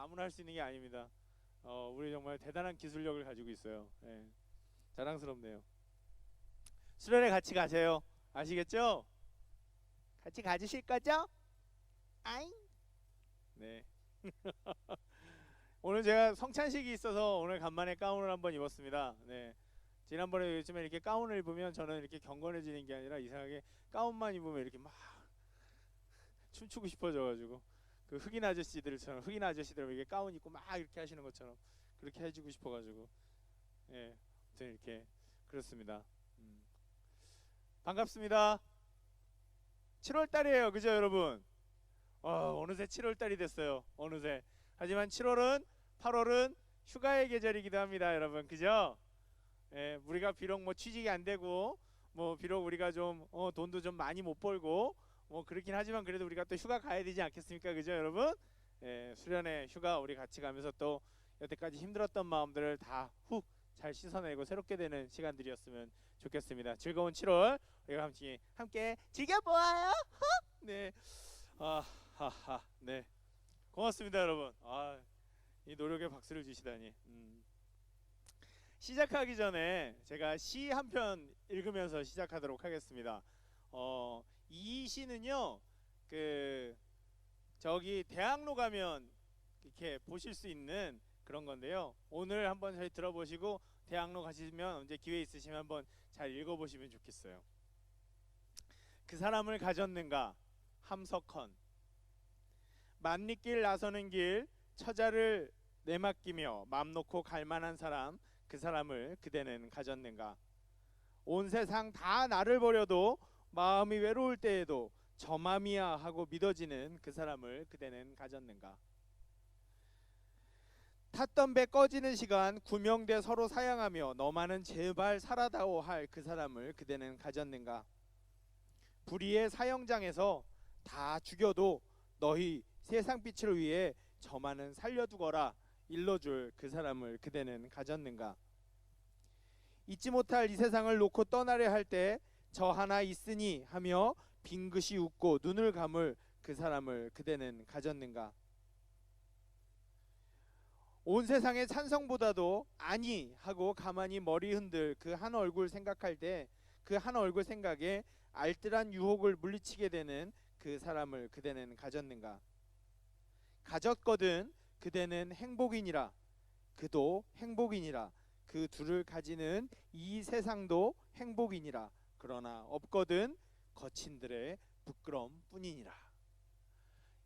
아무나 할 수 있는 게 아닙니다. 우리 정말 대단한 기술력을 가지고 있어요. 예, 자랑스럽네요. 수련회 같이 가세요. 아시겠죠? 같이 가주실 거죠? 아잉. 네. 오늘 제가 성찬식이 있어서 오늘 간만에 가운을 한번 입었습니다. 네. 지난번에 요즘에 이렇게 가운을 입으면 저는 이렇게 경건해지는 게 아니라 이상하게 가운만 입으면 이렇게 막 춤추고 싶어져가지고 그 흑인 아저씨들 이렇게 가운 입고 막 이렇게 하시는 것처럼 그렇게 해주고 싶어가지고 예, 아무튼 이렇게 그렇습니다. 음. 반갑습니다. 7월 달이에요, 그죠 여러분? 어느새 7월 달이 됐어요. 어느새. 하지만 7월은 8월은 휴가의 계절이기도 합니다, 여러분. 그죠? 예, 우리가 비록 뭐 취직이 안 되고 뭐 비록 우리가 좀 돈도 좀 많이 못 벌고 뭐 그렇긴 하지만 그래도 우리가 또 휴가 가야 되지 않겠습니까? 그죠, 여러분? 예, 수련회 휴가 우리 같이 가면서 또 여태까지 힘들었던 마음들을 다 훅 잘 씻어내고 새롭게 되는 시간들이었으면 좋겠습니다. 즐거운 7월 우리가 함께 즐겨보아요. 네. 아, 하하. 네. 고맙습니다, 여러분. 이 노력에 박수를 주시다니. 시작하기 전에 제가 시 한 편 읽으면서 시작하도록 하겠습니다. 이 시는요, 그 저기 대학로 가면 이렇게 보실 수 있는 그런 건데요. 오늘 한번 저희 들어보시고 대학로 가시면 언제 기회 있으시면 한번 잘 읽어보시면 좋겠어요. 그 사람을 가졌는가? 함석헌. 만리길 나서는 길 처자를 내맡기며 맘 놓고 갈 만한 사람, 그 사람을 그대는 가졌는가? 온 세상 다 나를 버려도 마음이 외로울 때에도 저 맘이야 하고 믿어지는 그 사람을 그대는 가졌는가? 탔던 배 꺼지는 시간 구명대 서로 사양하며 너만은 제발 살아다오 할 그 사람을 그대는 가졌는가? 불의의 사형장에서 다 죽여도 너희 세상 빛을 위해 저만은 살려두거라 일러줄 그 사람을 그대는 가졌는가? 잊지 못할 이 세상을 놓고 떠나려 할 때 저 하나 있으니 하며 빙긋이 웃고 눈을 감을 그 사람을 그대는 가졌는가? 온 세상의 찬성보다도 아니 하고 가만히 머리 흔들 그 한 얼굴 생각할 때 그 한 얼굴 생각에 알뜰한 유혹을 물리치게 되는 그 사람을 그대는 가졌는가? 가졌거든 그대는 행복이니라 그도 행복이니라 그 둘을 가지는 이 세상도 행복이니라 그러나 없거든 거친들의 부끄럼 뿐이니라.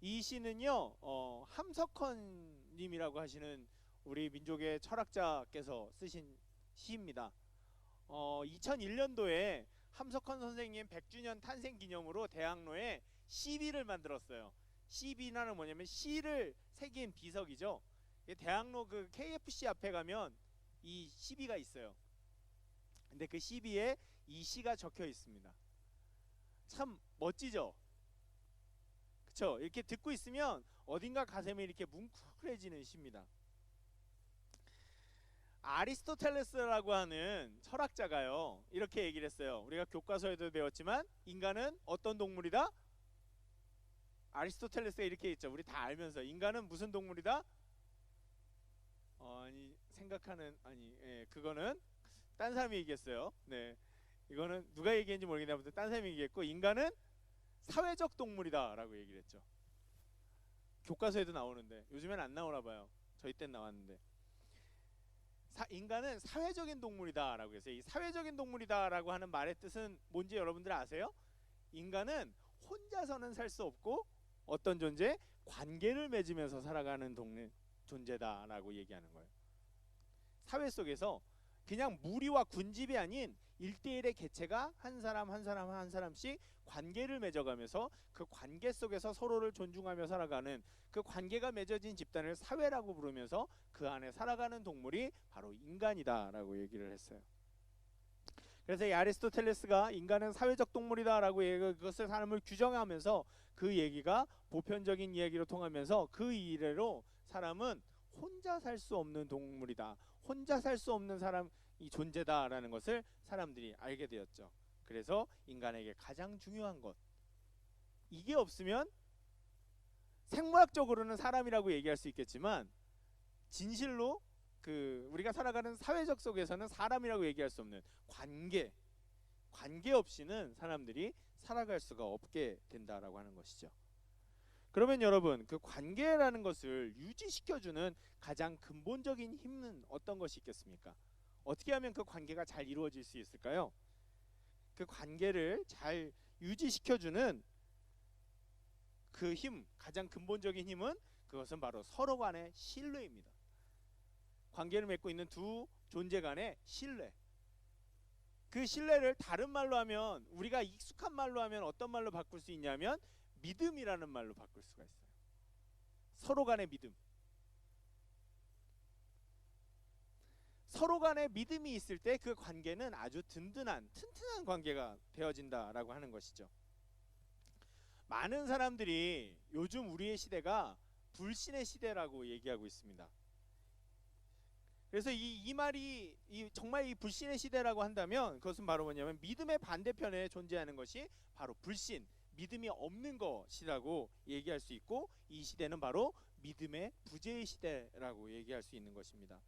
이 시는요 함석헌 님이라고 하시는 우리 민족의 철학자께서 쓰신 시입니다. 2001년도에 함석헌 선생님 100주년 탄생 기념으로 대학로에 시비를 만들었어요. 시비는 뭐냐면 시를 새긴 비석이죠. 대학로 그 KFC 앞에 가면 이 시비가 있어요. 근데 그 시비에 이 시가 적혀 있습니다. 참 멋지죠? 그쵸? 이렇게 듣고 있으면 어딘가 가슴이 이렇게 뭉클해지는 시입니다. 아리스토텔레스라고 하는 철학자가요 이렇게 얘기를 했어요. 우리가 교과서에도 배웠지만 인간은 어떤 동물이다? 아리스토텔레스가 이렇게 했죠. 우리 다 알면서 인간은 무슨 동물이다? 아니 생각하는 아니 그거는 딴 사람이 얘기했어요. 네, 이거는 누가 얘기했는지 모르겠는데 아무튼 딴 사람이 얘기했고 인간은 사회적 동물이다라고 얘기를 했죠. 교과서에도 나오는데 요즘엔 안 나오나 봐요. 저희 땐 나왔는데 인간은 사회적인 동물이다라고 해서 이 사회적인 동물이다라고 하는 말의 뜻은 뭔지 여러분들 아세요? 인간은 혼자서는 살 수 없고 어떤 존재? 관계를 맺으면서 살아가는 존재다라고 얘기하는 거예요. 사회 속에서 그냥 무리와 군집이 아닌 1대1의 개체가 한 사람 한 사람 한 사람씩 관계를 맺어가면서 그 관계 속에서 서로를 존중하며 살아가는 그 관계가 맺어진 집단을 사회라고 부르면서 그 안에 살아가는 동물이 바로 인간이다라고 얘기를 했어요. 그래서 이 아리스토텔레스가 인간은 사회적 동물이다라고 그것을 사람을 규정하면서 그 얘기가 보편적인 이야기로 통하면서 그 이래로 사람은 혼자 살 수 없는 동물이다. 혼자 살 수 없는 사람 이 존재다라는 것을 사람들이 알게 되었죠. 그래서 인간에게 가장 중요한 것 이게 없으면 생물학적으로는 사람이라고 얘기할 수 있겠지만 진실로 우리가 살아가는 사회적 속에서는 사람이라고 얘기할 수 없는 관계 없이는 사람들이 살아갈 수가 없게 된다라고 하는 것이죠. 그러면 여러분, 그 관계라는 것을 유지시켜주는 가장 근본적인 힘은 어떤 것이 있겠습니까? 어떻게 하면 그 관계가 잘 이루어질 수 있을까요? 그 관계를 잘 유지시켜주는 그 힘, 가장 근본적인 힘은 그것은 바로 서로 간의 신뢰입니다. 관계를 맺고 있는 두 존재 간의 신뢰. 그 신뢰를 다른 말로 하면, 우리가 익숙한 말로 하면 어떤 말로 바꿀 수 있냐면 믿음이라는 말로 바꿀 수가 있어요. 서로 간의 믿음. 서로 간의 믿음이 있을 때 그 관계는 아주 든든한, 튼튼한 관계가 되어진다라고 하는 것이죠. 많은 사람들이 요즘 우리의 시대가 불신의 시대라고 얘기하고 있습니다. 그래서 이 말이 정말 이 불신의 시대라고 한다면 그것은 바로 뭐냐면 믿음의 반대편에 존재하는 것이 바로 불신, 믿음이 없는 것이라고 얘기할 수 있고, 이 시대는 바로 믿음의 부재의 시대라고 얘기할 수 있는 것입니다.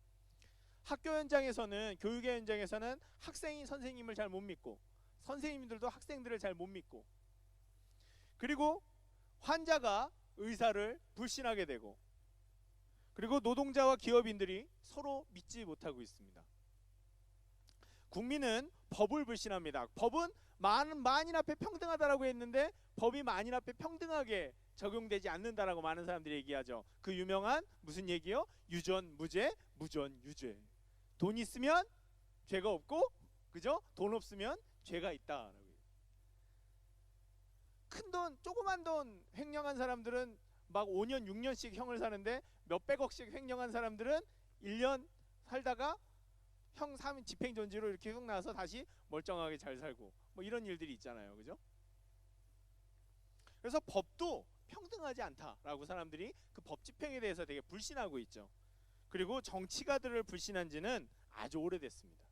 학교 현장에서는, 교육의 현장에서는 학생이 선생님을 잘 못 믿고, 선생님들도 학생들을 잘 못 믿고, 그리고 환자가 의사를 불신하게 되고, 그리고 노동자와 기업인들이 서로 믿지 못하고 있습니다. 국민은 법을 불신합니다. 법은 만인 앞에 평등하다라고 했는데 법이 만인 앞에 평등하게 적용되지 않는다라고 많은 사람들이 얘기하죠. 그 유명한 무슨 얘기요? 유전 무죄, 무전 유죄. 돈 있으면 죄가 없고, 그죠? 돈 없으면 죄가 있다. 큰 돈, 조그만 돈 횡령한 사람들은 막 5년, 6년씩 형을 사는데 몇백억씩 횡령한 사람들은 1년 살다가 형 사면 집행정지로 이렇게 훅 나와서 다시 멀쩡하게 잘 살고, 뭐 이런 일들이 있잖아요. 그죠? 그래서 법도 평등하지 않다라고 사람들이 그 법 집행에 대해서 되게 불신하고 있죠. 그리고 정치가들을 불신한 지는 아주 오래됐습니다.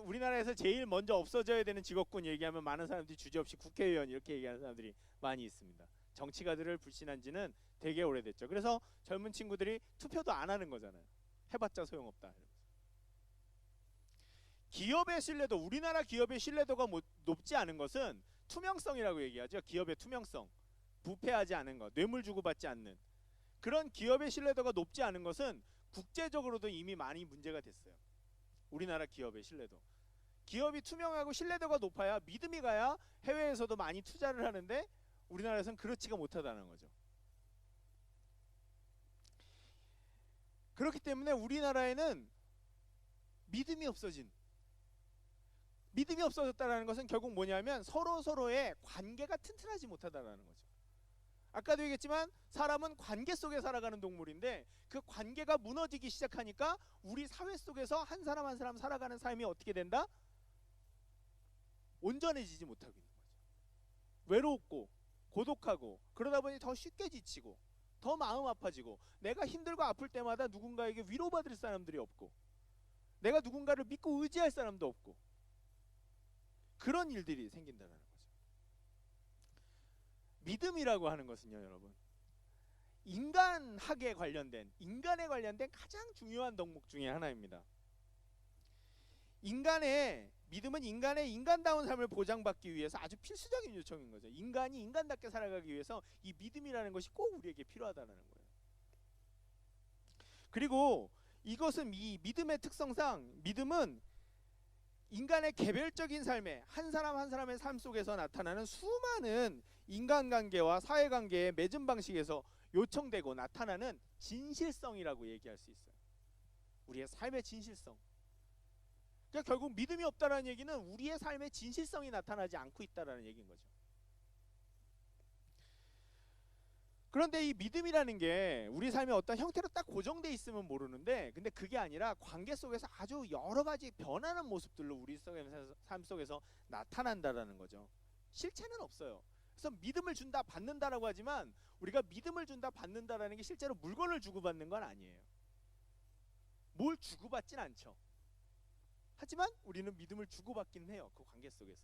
우리나라에서 제일 먼저 없어져야 되는 직업군 얘기하면 많은 사람들이 주저없이 국회의원 이렇게 얘기하는 사람들이 많이 있습니다. 정치가들을 불신한 지는 되게 오래됐죠. 그래서 젊은 친구들이 투표도 안 하는 거잖아요. 해봤자 소용없다. 기업의 신뢰도, 우리나라 기업의 신뢰도가 높지 않은 것은 투명성이라고 얘기하죠. 기업의 투명성, 부패하지 않은 것, 뇌물 주고받지 않는 그런 기업의 신뢰도가 높지 않은 것은 국제적으로도 이미 많이 문제가 됐어요. 우리나라 기업의 신뢰도, 기업이 투명하고 신뢰도가 높아야, 믿음이 가야 해외에서도 많이 투자를 하는데 우리나라에서는 그렇지가 못하다는 거죠. 그렇기 때문에 우리나라에는 믿음이 없어졌다는 것은 결국 뭐냐면 서로의 관계가 튼튼하지 못하다라는 거죠. 아까도 얘기했지만 사람은 관계 속에 살아가는 동물인데 그 관계가 무너지기 시작하니까 우리 사회 속에서 한 사람 한 사람 살아가는 삶이 어떻게 된다? 온전해지지 못하고 있는 거죠. 외롭고 고독하고, 그러다 보니 더 쉽게 지치고 더 마음 아파지고, 내가 힘들고 아플 때마다 누군가에게 위로받을 사람들이 없고, 내가 누군가를 믿고 의지할 사람도 없고, 그런 일들이 생긴다는 거죠. 믿음이라고 하는 것은요, 여러분, 인간에 관련된 가장 중요한 덕목 중에 하나입니다. 믿음은 인간의 인간다운 삶을 보장받기 위해서 아주 필수적인 요청인 거죠. 인간이 인간답게 살아가기 위해서 이 믿음이라는 것이 꼭 우리에게 필요하다는 거예요. 그리고 이것은, 이 믿음의 특성상, 믿음은 인간의 개별적인 삶에, 한 사람 한 사람의 삶 속에서 나타나는 수많은 인간관계와 사회관계의 맺은 방식에서 요청되고 나타나는 진실성이라고 얘기할 수 있어요. 우리의 삶의 진실성. 그러니까 결국 믿음이 없다라는 얘기는 우리의 삶의 진실성이 나타나지 않고 있다라는 얘기인 거죠. 그런데 이 믿음이라는 게 우리 삶의 어떤 형태로 딱 고정돼 있으면 모르는데, 근데 그게 아니라 관계 속에서 아주 여러 가지 변하는 모습들로 우리 삶 속에서 나타난다라는 거죠. 실체는 없어요. 그래서 믿음을 준다, 받는다라고 하지만 우리가 믿음을 준다, 받는다라는 게 실제로 물건을 주고받는 건 아니에요. 뭘 주고받진 않죠. 하지만 우리는 믿음을 주고받긴 해요. 그 관계 속에서.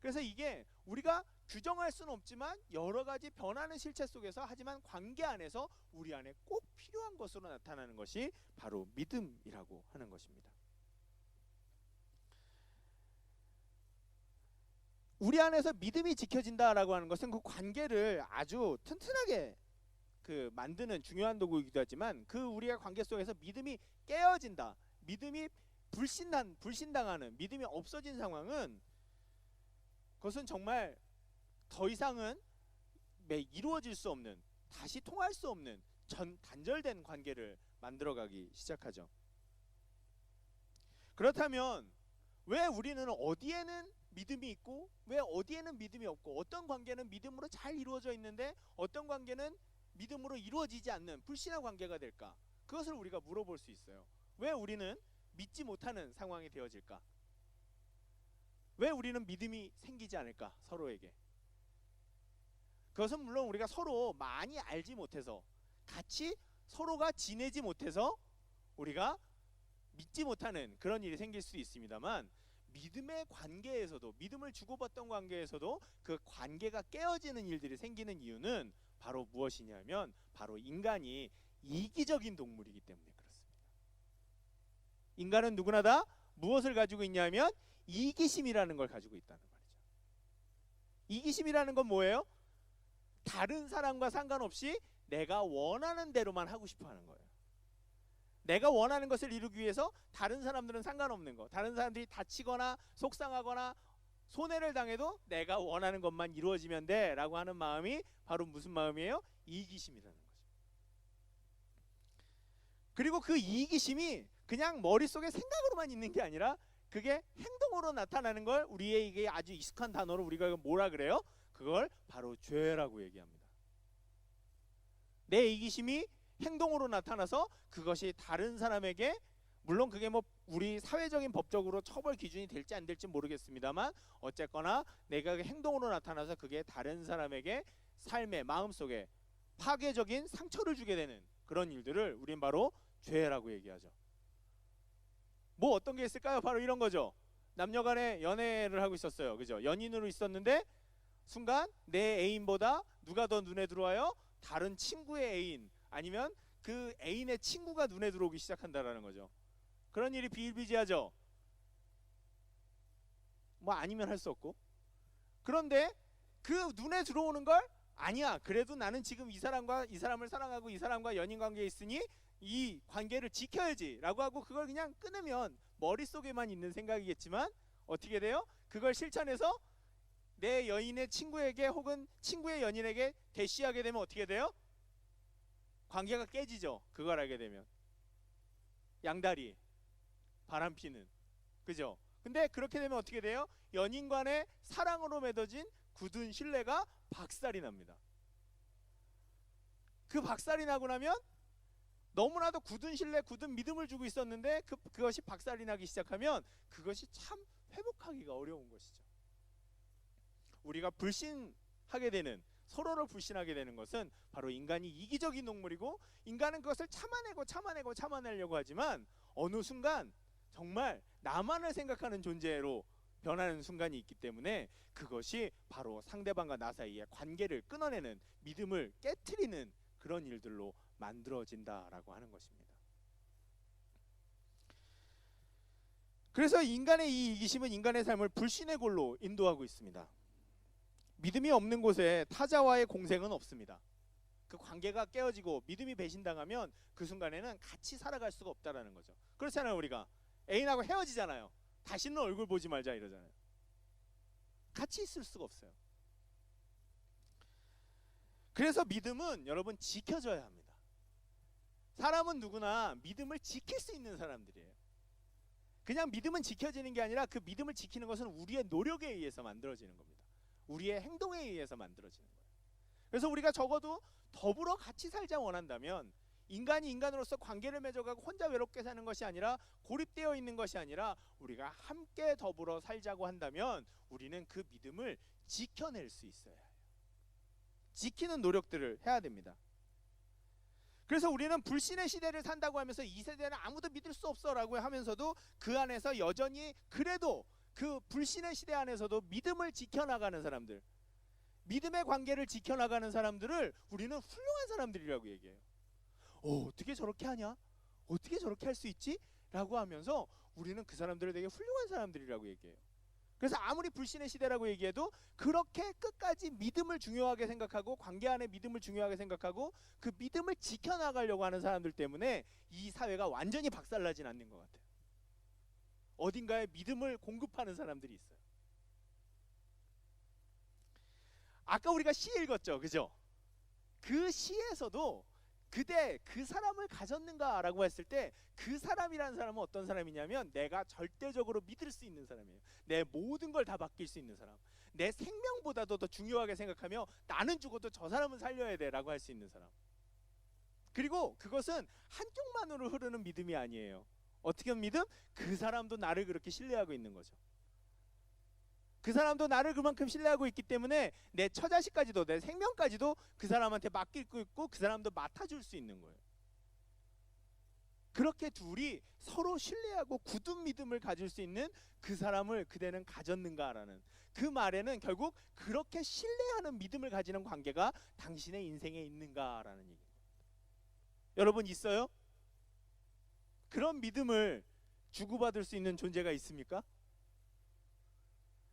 그래서 이게 우리가 규정할 수는 없지만 여러 가지 변하는 실체 속에서, 하지만 관계 안에서 우리 안에 꼭 필요한 것으로 나타나는 것이 바로 믿음이라고 하는 것입니다. 우리 안에서 믿음이 지켜진다라고 하는 것은 그 관계를 아주 튼튼하게 만드는 중요한 도구이기도 하지만, 그 우리의 관계 속에서 믿음이 깨어진다, 믿음이 불신당하는, 믿음이 없어진 상황은, 그것은 정말 더 이상은 이루어질 수 없는, 다시 통할 수 없는 단절된 관계를 만들어가기 시작하죠. 그렇다면 왜 우리는 어디에는 믿음이 있고 왜 어디에는 믿음이 없고, 어떤 관계는 믿음으로 잘 이루어져 있는데 어떤 관계는 믿음으로 이루어지지 않는 불신의 관계가 될까? 그것을 우리가 물어볼 수 있어요. 왜 우리는 믿지 못하는 상황이 되어질까? 왜 우리는 믿음이 생기지 않을까? 서로에게. 그것은 물론 우리가 서로 많이 알지 못해서, 같이 서로가 지내지 못해서 우리가 믿지 못하는 그런 일이 생길 수 있습니다만, 믿음의 관계에서도, 믿음을 주고받던 관계에서도 그 관계가 깨어지는 일들이 생기는 이유는 바로 무엇이냐면, 바로 인간이 이기적인 동물이기 때문에 그렇습니다. 인간은 누구나 다 무엇을 가지고 있냐면 이기심이라는 걸 가지고 있다는 말이죠. 이기심이라는 건 뭐예요? 다른 사람과 상관없이 내가 원하는 대로만 하고 싶어 하는 거예요. 내가 원하는 것을 이루기 위해서 다른 사람들은 상관없는 거, 다른 사람들이 다치거나 속상하거나 손해를 당해도 내가 원하는 것만 이루어지면 돼 라고 하는 마음이 바로 무슨 마음이에요? 이기심이라는 거죠. 그리고 그 이기심이 그냥 머릿속에 생각으로만 있는 게 아니라 그게 행동으로 나타나는 걸, 우리에게 아주 익숙한 단어로 우리가 뭐라 그래요? 그걸 바로 죄라고 얘기합니다. 내 이기심이 행동으로 나타나서 그것이 다른 사람에게, 물론 그게 뭐 우리 사회적인 법적으로 처벌 기준이 될지 안 될지 모르겠습니다만, 어쨌거나 내가 행동으로 나타나서 그게 다른 사람에게 삶의 마음속에 파괴적인 상처를 주게 되는 그런 일들을 우린 바로 죄라고 얘기하죠. 뭐 어떤 게 있을까요? 바로 이런 거죠. 남녀간에 연애를 하고 있었어요. 그죠? 연인으로 있었는데 순간 내 애인보다 누가 더 눈에 들어와요? 다른 친구의 애인, 아니면 그 애인의 친구가 눈에 들어오기 시작한다라는 거죠. 그런 일이 비일비재하죠. 뭐 아니면 할 수 없고. 그런데 그 눈에 들어오는 걸, 아니야, 그래도 나는 지금 이 사람을 사랑하고 이 사람과 연인 관계에 있으니 이 관계를 지켜야지 라고 하고 그걸 그냥 끊으면 머릿속에만 있는 생각이겠지만, 어떻게 돼요? 그걸 실천해서 내 여인의 친구에게 혹은 친구의 연인에게 대시하게 되면 어떻게 돼요? 관계가 깨지죠. 그걸 알게 되면 양다리, 바람피는, 그죠? 근데 그렇게 되면 어떻게 돼요? 연인 간의 사랑으로 맺어진 굳은 신뢰가 박살이 납니다. 그 박살이 나고 나면 너무나도 굳은 신뢰, 굳은 믿음을 주고 있었는데 그것이 박살이 나기 시작하면 그것이 참 회복하기가 어려운 것이죠. 우리가 불신하게 되는, 서로를 불신하게 되는 것은 바로 인간이 이기적인 동물이고, 인간은 그것을 참아내려고 하지만 어느 순간 정말 나만을 생각하는 존재로 변하는 순간이 있기 때문에, 그것이 바로 상대방과 나 사이의 관계를 끊어내는, 믿음을 깨트리는 그런 일들로 만들어진다라고 하는 것입니다. 그래서 인간의 이 이기심은 인간의 삶을 불신의 골로 인도하고 있습니다. 믿음이 없는 곳에 타자와의 공생은 없습니다. 그 관계가 깨어지고 믿음이 배신당하면 그 순간에는 같이 살아갈 수가 없다라는 거죠. 그렇잖아요. 우리가 애인하고 헤어지잖아요. 다시는 얼굴 보지 말자 이러잖아요. 같이 있을 수가 없어요. 그래서 믿음은 여러분 지켜져야 합니다. 사람은 누구나 믿음을 지킬 수 있는 사람들이에요. 그냥 믿음은 지켜지는 게 아니라 그 믿음을 지키는 것은 우리의 노력에 의해서 만들어지는 겁니다. 우리의 행동에 의해서 만들어지는 거예요. 그래서 우리가 적어도 더불어 같이 살자 원한다면, 인간이 인간으로서 관계를 맺어가고 혼자 외롭게 사는 것이 아니라, 고립되어 있는 것이 아니라 우리가 함께 더불어 살자고 한다면 우리는 그 믿음을 지켜낼 수 있어야 해요. 지키는 노력들을 해야 됩니다. 그래서 우리는 불신의 시대를 산다고 하면서 이 세대는 아무도 믿을 수 없어 라고 하면서도 그 안에서 여전히 그래도 그 불신의 시대 안에서도 믿음을 지켜나가는 사람들, 믿음의 관계를 지켜나가는 사람들을 우리는 훌륭한 사람들이라고 얘기해요. 어떻게 저렇게 하냐? 어떻게 저렇게 할 수 있지? 라고 하면서 우리는 그 사람들을 되게 훌륭한 사람들이라고 얘기해요. 그래서 아무리 불신의 시대라고 얘기해도 그렇게 끝까지 믿음을 중요하게 생각하고 관계 안에 믿음을 중요하게 생각하고 그 믿음을 지켜나가려고 하는 사람들 때문에 이 사회가 완전히 박살나진 않는 것 같아요. 어딘가에 믿음을 공급하는 사람들이 있어요. 아까 우리가 시 읽었죠, 그죠? 그 시에서도 그대 그 사람을 가졌는가라고 했을 때 그 사람이라는 사람은 어떤 사람이냐면 내가 절대적으로 믿을 수 있는 사람이에요. 내 모든 걸 다 맡길 수 있는 사람, 내 생명보다도 더 중요하게 생각하며 나는 죽어도 저 사람은 살려야 돼 라고 할 수 있는 사람. 그리고 그것은 한쪽만으로 흐르는 믿음이 아니에요. 어떻게 믿음? 그 사람도 나를 그렇게 신뢰하고 있는 거죠. 그 사람도 나를 그만큼 신뢰하고 있기 때문에 내 처자식까지도 내 생명까지도 그 사람한테 맡기고 있고 그 사람도 맡아줄 수 있는 거예요. 그렇게 둘이 서로 신뢰하고 굳은 믿음을 가질 수 있는 그 사람을 그대는 가졌는가라는 그 말에는 결국 그렇게 신뢰하는 믿음을 가지는 관계가 당신의 인생에 있는가라는 얘기입니다. 여러분 있어요? 그런 믿음을 주고받을 수 있는 존재가 있습니까?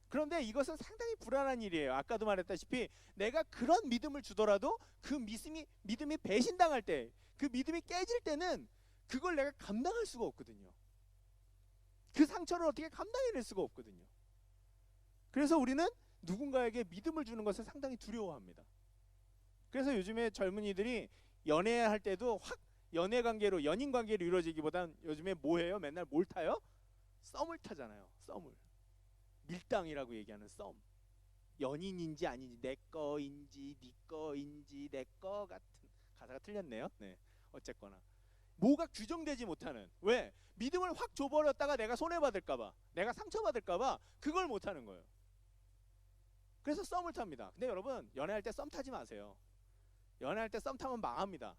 그런데 이것은 상당히 불안한 일이에요. 아까도 말했다시피 내가 그런 믿음을 주더라도 그 믿음이 배신당할 때, 그 믿음이 깨질 때는 그걸 내가 감당할 수가 없거든요. 그 상처를 어떻게 감당해낼 수가 없거든요. 그래서 우리는 누군가에게 믿음을 주는 것을 상당히 두려워합니다. 그래서 요즘에 젊은이들이 연애할 때도 확 연애관계로 연인관계로 이루어지기보단 요즘에 뭐해요? 맨날 뭘 타요? 썸을 타잖아요. 썸을. 밀당이라고 얘기하는 썸. 연인인지 아닌지 내 거인지 네 거인지 내 거 같은 가사가 틀렸네요. 네, 어쨌거나 뭐가 규정되지 못하는, 왜? 믿음을 확 줘버렸다가 내가 손해받을까봐, 내가 상처받을까봐 그걸 못하는 거예요. 그래서 썸을 탑니다. 근데 여러분 연애할 때 썸 타지 마세요. 연애할 때 썸 타면 망합니다.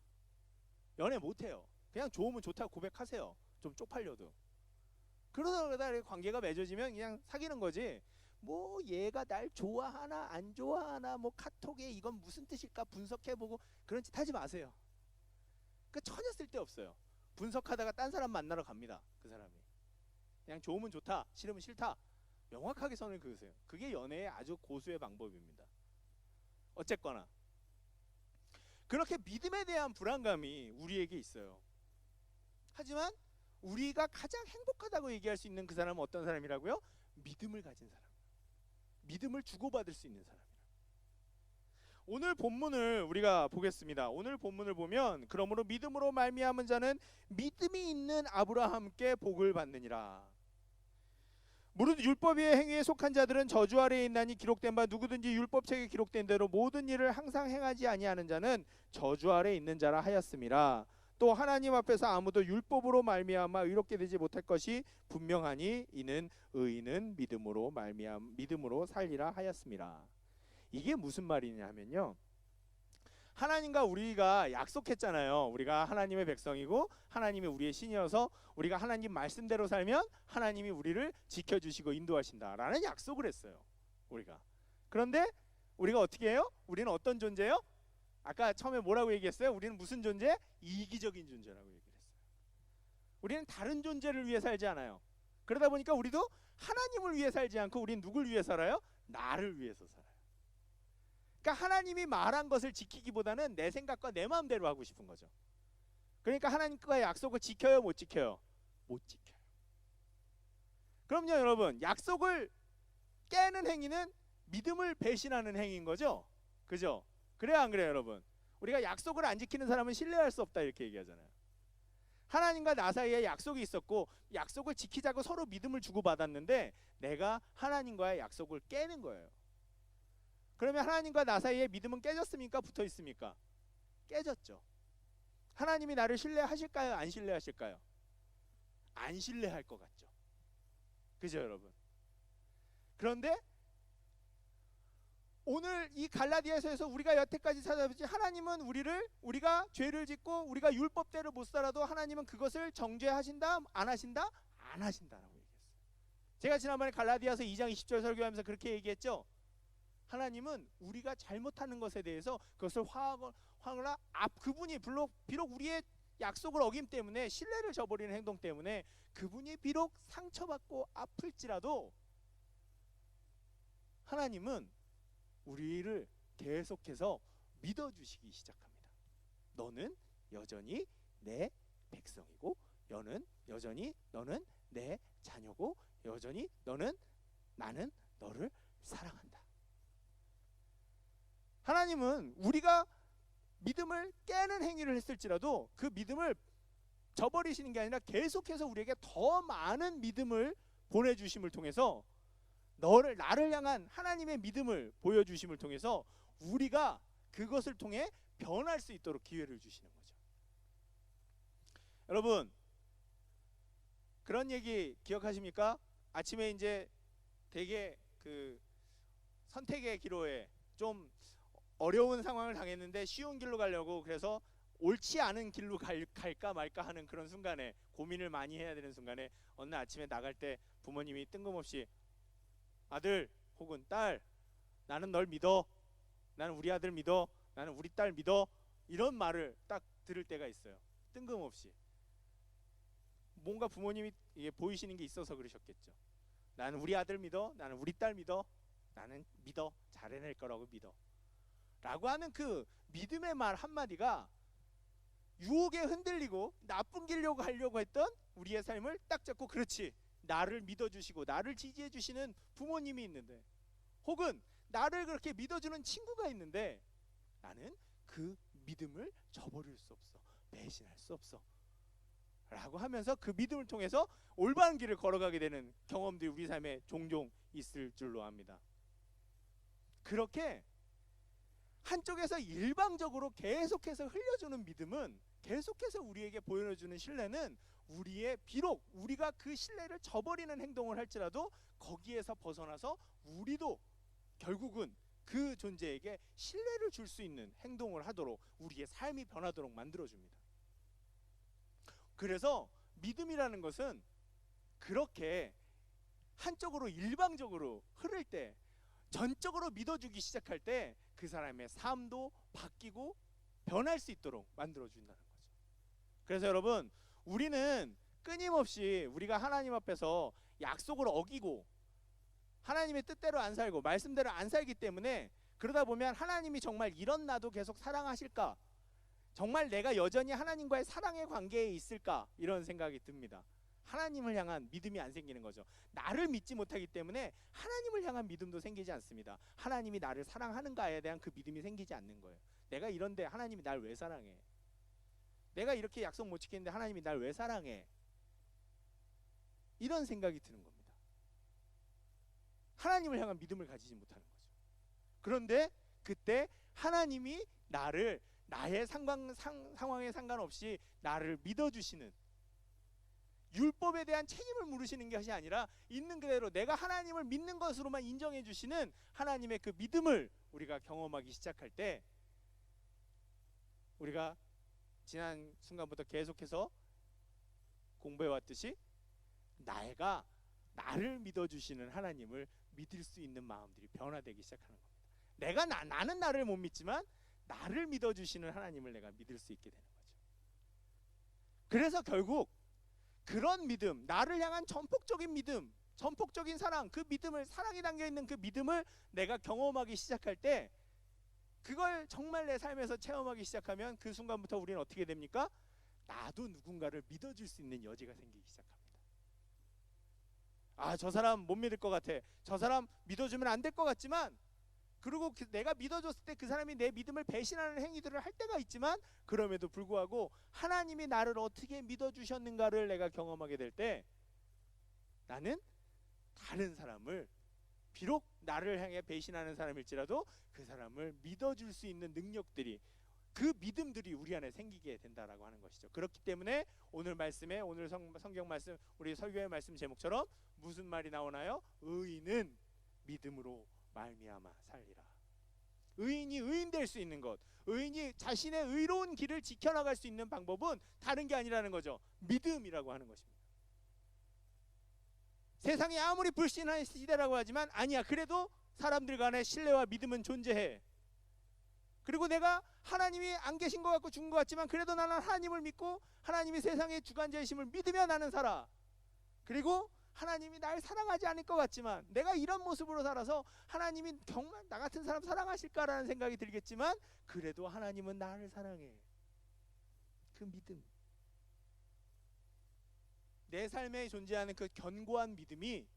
연애 못해요. 그냥 좋으면 좋다고 고백하세요. 좀 쪽팔려도. 그러다 관계가 맺어지면 그냥 사귀는 거지. 뭐 얘가 날 좋아하나 안 좋아하나 뭐 카톡에 이건 무슨 뜻일까 분석해보고 그런 짓 하지 마세요. 그 전혀 쓸데없어요. 분석하다가 딴 사람 만나러 갑니다. 그 사람이. 그냥 좋으면 좋다, 싫으면 싫다. 명확하게 선을 그으세요. 그게 연애의 아주 고수의 방법입니다. 어쨌거나 그렇게 믿음에 대한 불안감이 우리에게 있어요. 하지만 우리가 가장 행복하다고 얘기할 수 있는 그 사람은 어떤 사람이라고요? 믿음을 가진 사람. 믿음을 주고받을 수 있는 사람이라. 오늘 본문을 우리가 보겠습니다. 오늘 본문을 보면 그러므로 믿음으로 말미암은 자는 믿음이 있는 아브라함께 복을 받느니라. 무릇 율법의 행위에 속한 자들은 저주 아래에 있나니 기록된 바 누구든지 율법책에 기록된 대로 모든 일을 항상 행하지 아니하는 자는 저주 아래에 있는 자라 하였음이라. 또 하나님 앞에서 아무도 율법으로 말미암아 의롭게 되지 못할 것이 분명하니 이는 의인은 믿음으로 살리라 하였음이라. 이게 무슨 말이냐 하면요, 하나님과 우리가 약속했잖아요. 우리가 하나님의 백성이고 하나님이 우리의 신이어서 우리가 하나님 말씀대로 살면 하나님이 우리를 지켜주시고 인도하신다라는 약속을 했어요. 우리가. 그런데 우리가 어떻게 해요? 우리는 어떤 존재예요? 아까 처음에 뭐라고 얘기했어요? 우리는 무슨 존재? 이기적인 존재라고 얘기를 했어요. 우리는 다른 존재를 위해 살지 않아요. 그러다 보니까 우리도 하나님을 위해 살지 않고 우리는 누굴 위해 살아요? 나를 위해서 살아요. 그러니까 하나님이 말한 것을 지키기보다는 내 생각과 내 마음대로 하고 싶은 거죠. 그러니까 하나님과의 약속을 지켜요, 못 지켜요? 못 지켜요. 그럼요 여러분, 약속을 깨는 행위는 믿음을 배신하는 행위인 거죠. 그죠? 그래요 안 그래요 여러분? 우리가 약속을 안 지키는 사람은 신뢰할 수 없다 이렇게 얘기하잖아요. 하나님과 나 사이에 약속이 있었고 약속을 지키자고 서로 믿음을 주고받았는데 내가 하나님과의 약속을 깨는 거예요. 그러면 하나님과 나 사이에 믿음은 깨졌습니까? 붙어 있습니까? 깨졌죠. 하나님이 나를 신뢰하실까요? 안 신뢰하실까요? 안 신뢰할 것 같죠. 그죠 여러분? 그런데 오늘 이 갈라디아서에서 우리가 여태까지 찾아보지 하나님은 우리가 죄를 짓고 우리가 율법대로 못 살아도 하나님은 그것을 정죄하신다? 안 하신다? 안 하신다라고 얘기했어요. 제가 지난번에 갈라디아서 2장 20절 설교하면서 그렇게 얘기했죠. 하나님은 우리가 잘못하는 것에 대해서 그것을 화하거나 그분이 비록 우리의 약속을 어김 때문에 신뢰를 저버리는 행동 때문에 그분이 비록 상처받고 아플지라도 하나님은 우리를 계속해서 믿어주시기 시작합니다. 너는 여전히 내 백성이고 너는 내 자녀고 여전히 나는 너를 사랑한다. 하나님은 우리가 믿음을 깨는 행위를 했을지라도 그 믿음을 저버리시는 게 아니라 계속해서 우리에게 더 많은 믿음을 보내주심을 통해서 나를 향한 하나님의 믿음을 보여주심을 통해서 우리가 그것을 통해 변할 수 있도록 기회를 주시는 거죠. 여러분, 그런 얘기 기억하십니까? 아침에 이제 되게 그 선택의 기로에 좀 어려운 상황을 당했는데 쉬운 길로 가려고 그래서 옳지 않은 길로 갈까 말까 하는 그런 순간에 고민을 많이 해야 되는 순간에 어느 날 아침에 나갈 때 부모님이 뜬금없이 아들 혹은 딸, 나는 널 믿어, 나는 우리 아들 믿어, 나는 우리 딸 믿어, 이런 말을 딱 들을 때가 있어요. 뜬금없이 뭔가 부모님이 보이시는 게 있어서 그러셨겠죠. 나는 우리 아들 믿어, 나는 우리 딸 믿어, 나는 믿어, 잘 해낼 거라고 믿어 라고 하는 그 믿음의 말 한마디가 유혹에 흔들리고 나쁜 길로 가려고 했던 우리의 삶을 딱 잡고, 그렇지, 나를 믿어주시고 나를 지지해주시는 부모님이 있는데, 혹은 나를 그렇게 믿어주는 친구가 있는데 나는 그 믿음을 저버릴 수 없어, 배신할 수 없어 라고 하면서 그 믿음을 통해서 올바른 길을 걸어가게 되는 경험들이 우리 삶에 종종 있을 줄로 압니다. 그렇게 한쪽에서 일방적으로 계속해서 흘려주는 믿음은, 계속해서 우리에게 보여주는 신뢰는 비록 우리가 그 신뢰를 저버리는 행동을 할지라도 거기에서 벗어나서 우리도 결국은 그 존재에게 신뢰를 줄 수 있는 행동을 하도록 우리의 삶이 변하도록 만들어줍니다. 그래서 믿음이라는 것은 그렇게 한쪽으로 일방적으로 흐를 때, 전적으로 믿어주기 시작할 때 그 사람의 삶도 바뀌고 변할 수 있도록 만들어준다는 거죠. 그래서 여러분, 우리는 끊임없이 우리가 하나님 앞에서 약속을 어기고 하나님의 뜻대로 안 살고 말씀대로 안 살기 때문에, 그러다 보면 하나님이 정말 이런 나도 계속 사랑하실까? 정말 내가 여전히 하나님과의 사랑의 관계에 있을까? 이런 생각이 듭니다. 하나님을 향한 믿음이 안 생기는 거죠. 나를 믿지 못하기 때문에 하나님을 향한 믿음도 생기지 않습니다. 하나님이 나를 사랑하는가에 대한 그 믿음이 생기지 않는 거예요. 내가 이런데 하나님이 날 왜 사랑해? 내가 이렇게 약속 못 지키는데 하나님이 날 왜 사랑해? 이런 생각이 드는 겁니다. 하나님을 향한 믿음을 가지지 못하는 거죠. 그런데 그때 하나님이 나의 상황에 상관없이 나를 믿어주시는, 율법에 대한 책임을 물으시는 것이 아니라 있는 그대로 내가 하나님을 믿는 것으로만 인정해 주시는 하나님의 그 믿음을 우리가 경험하기 시작할 때, 우리가 지난 순간부터 계속해서 공부해 왔듯이 내가 나를 믿어주시는 하나님을 믿을 수 있는 마음들이 변화되기 시작하는 겁니다. 나는 나를 못 믿지만 나를 믿어주시는 하나님을 내가 믿을 수 있게 되는 거죠. 그래서 결국 그런 믿음, 나를 향한 전폭적인 믿음, 전폭적인 사랑, 그 믿음을, 사랑이 담겨있는 그 믿음을 내가 경험하기 시작할 때, 그걸 정말 내 삶에서 체험하기 시작하면 그 순간부터 우리는 어떻게 됩니까? 나도 누군가를 믿어줄 수 있는 여지가 생기기 시작합니다. 아, 저 사람 못 믿을 것 같아, 저 사람 믿어주면 안 될 것 같지만, 그리고 내가 믿어줬을 때 그 사람이 내 믿음을 배신하는 행위들을 할 때가 있지만, 그럼에도 불구하고 하나님이 나를 어떻게 믿어주셨는가를 내가 경험하게 될 때, 나는 다른 사람을, 비록 나를 향해 배신하는 사람일지라도 그 사람을 믿어줄 수 있는 능력들이, 그 믿음들이 우리 안에 생기게 된다라고 하는 것이죠. 그렇기 때문에 오늘 말씀에, 오늘 성경 말씀, 우리 설교의 말씀 제목처럼 무슨 말이 나오나요? 의인은 믿음으로 말미암아 살리라. 의인이 의인될 수 있는 것, 의인이 자신의 의로운 길을 지켜나갈 수 있는 방법은 다른 게 아니라는 거죠. 믿음이라고 하는 것입니다. 세상이 아무리 불신한 시대라고 하지만 아니야, 그래도 사람들 간에 신뢰와 믿음은 존재해. 그리고 내가 하나님이 안 계신 것 같고 죽은 것 같지만 그래도 나는 하나님을 믿고 하나님이 세상의 주관자이심을 믿으며 나는 살아. 그리고 하나님이 날 사랑하지 않을 것 같지만 내가 이런 모습으로 살아서 하나님이 정말 나 같은 사람 사랑하실까라는 생각이 들겠지만 그래도 하나님은 나를 사랑해. 그 믿음, 내 삶에 존재하는 그 견고한 믿음이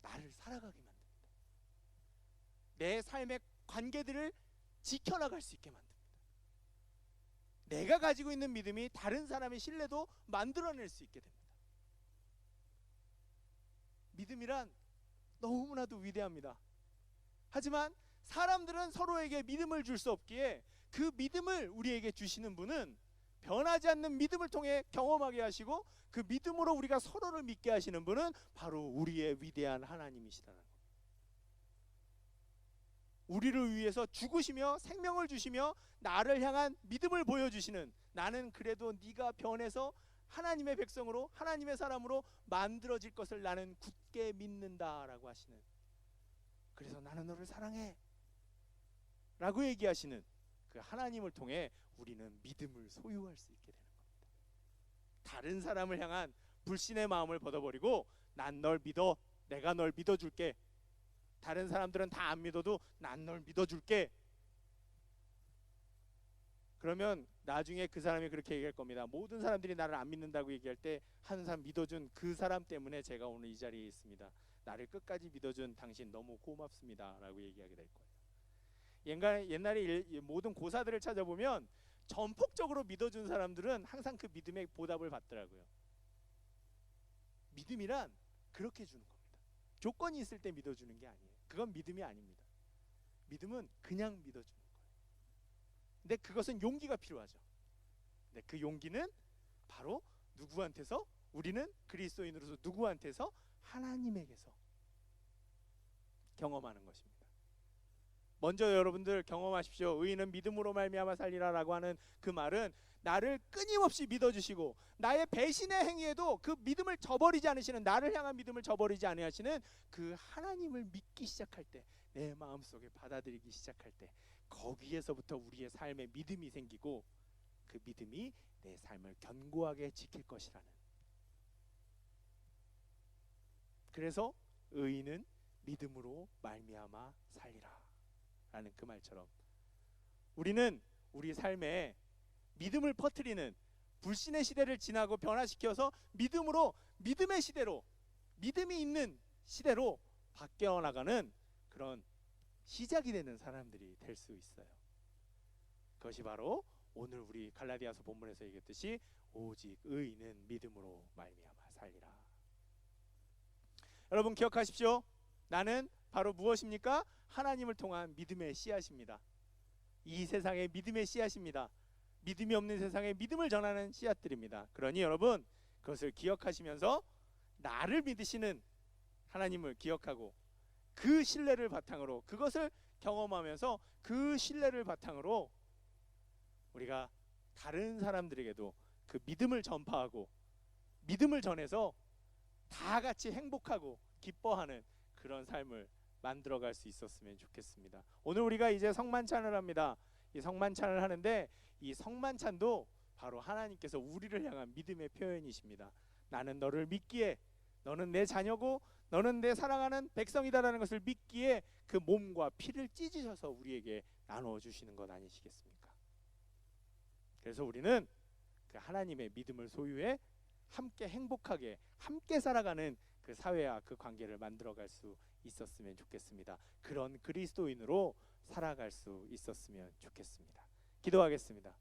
나를 살아가게 만듭니다. 내 삶의 관계들을 지켜나갈 수 있게 만듭니다. 내가 가지고 있는 믿음이 다른 사람의 신뢰도 만들어낼 수 있게 됩니다. 믿음이란 너무나도 위대합니다. 하지만 사람들은 서로에게 믿음을 줄 수 없기에 그 믿음을 우리에게 주시는 분은 변하지 않는 믿음을 통해 경험하게 하시고 그 믿음으로 우리가 서로를 믿게 하시는 분은 바로 우리의 위대한 하나님이시다는 것. 우리를 위해서 죽으시며 생명을 주시며 나를 향한 믿음을 보여주시는, 나는 그래도 네가 변해서 하나님의 백성으로 하나님의 사람으로 만들어질 것을 나는 굳게 믿는다라고 하시는, 그래서 나는 너를 사랑해 라고 얘기하시는 그 하나님을 통해 우리는 믿음을 소유할 수 있게 되는 겁니다. 다른 사람을 향한 불신의 마음을 벗어버리고 난 널 믿어, 내가 널 믿어줄게. 다른 사람들은 다 안 믿어도 난 널 믿어줄게. 그러면 나중에 그 사람이 그렇게 얘기할 겁니다. 모든 사람들이 나를 안 믿는다고 얘기할 때 한 사람 믿어준 그 사람 때문에 제가 오늘 이 자리에 있습니다. 나를 끝까지 믿어준 당신 너무 고맙습니다 라고 얘기하게 될 거예요. 옛날에 모든 고사들을 찾아보면 전폭적으로 믿어준 사람들은 항상 그 믿음의 보답을 받더라고요. 믿음이란 그렇게 주는 겁니다. 조건이 있을 때 믿어주는 게 아니에요. 그건 믿음이 아닙니다. 믿음은 그냥 믿어주는 거예요. 근데 그것은 용기가 필요하죠. 근데 그 용기는 바로 누구한테서? 우리는 그리스도인으로서 누구한테서? 하나님에게서 경험하는 것입니다. 먼저 여러분들 경험하십시오. 의인은 믿음으로 말미암아 살리라라고 하는 그 말은 나를 끊임없이 믿어주시고 나의 배신의 행위에도 그 믿음을 저버리지 않으시는, 나를 향한 믿음을 저버리지 아니하시는 그 하나님을 믿기 시작할 때, 내 마음속에 받아들이기 시작할 때 거기에서부터 우리의 삶에 믿음이 생기고 그 믿음이 내 삶을 견고하게 지킬 것이라는. 그래서 의인은 믿음으로 말미암아 살리라 라는 그 말처럼 우리는 우리 삶에 믿음을 퍼뜨리는, 불신의 시대를 지나고 변화시켜서 믿음으로, 믿음의 시대로, 믿음이 있는 시대로 바뀌어 나가는 그런 시작이 되는 사람들이 될 수 있어요. 그것이 바로 오늘 우리 갈라디아서 본문에서 얘기했듯이 오직 의인은 믿음으로 말미암아 살리라. 여러분 기억하십시오. 나는 바로 무엇입니까? 하나님을 통한 믿음의 씨앗입니다. 이 세상의 믿음의 씨앗입니다. 믿음이 없는 세상에 믿음을 전하는 씨앗들입니다. 그러니 여러분 그것을 기억하시면서 나를 믿으시는 하나님을 기억하고 그 신뢰를 바탕으로, 그것을 경험하면서 그 신뢰를 바탕으로 우리가 다른 사람들에게도 그 믿음을 전파하고 믿음을 전해서 다 같이 행복하고 기뻐하는 그런 삶을 만들어갈 수 있었으면 좋겠습니다. 오늘 우리가 이제 성만찬을 합니다. 이 성만찬을 하는데 이 성만찬도 바로 하나님께서 우리를 향한 믿음의 표현이십니다. 나는 너를 믿기에, 너는 내 자녀고 너는 내 사랑하는 백성이다라는 것을 믿기에 그 몸과 피를 찢으셔서 우리에게 나누어 주시는 것 아니시겠습니까? 그래서 우리는 그 하나님의 믿음을 소유해 함께 행복하게 함께 살아가는 그 사회와 그 관계를 만들어갈 수 있었으면 좋겠습니다. 그런 그리스도인으로 살아갈 수 있었으면 좋겠습니다. 기도하겠습니다.